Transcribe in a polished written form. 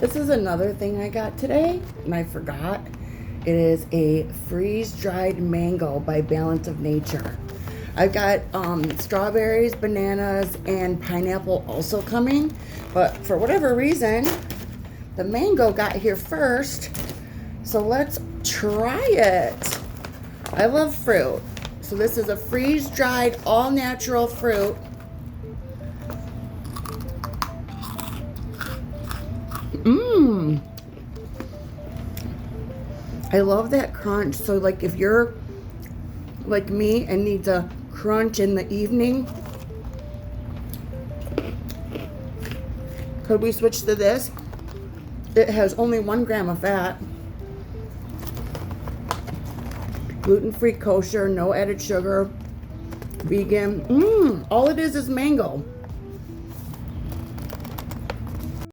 This is another thing I got today, and I forgot. It is a freeze-dried mango by Balance of Nature. I've got strawberries, bananas, and pineapple also coming, but for whatever reason, the mango got here first, so let's try it. I love fruit. So this is a freeze-dried, all-natural fruit. Mmm. I love that crunch. So like if you're like me and needs a crunch in the evening, could we switch to this? It has only 1 gram of fat. Gluten-free, kosher, no added sugar, vegan. All it is mango.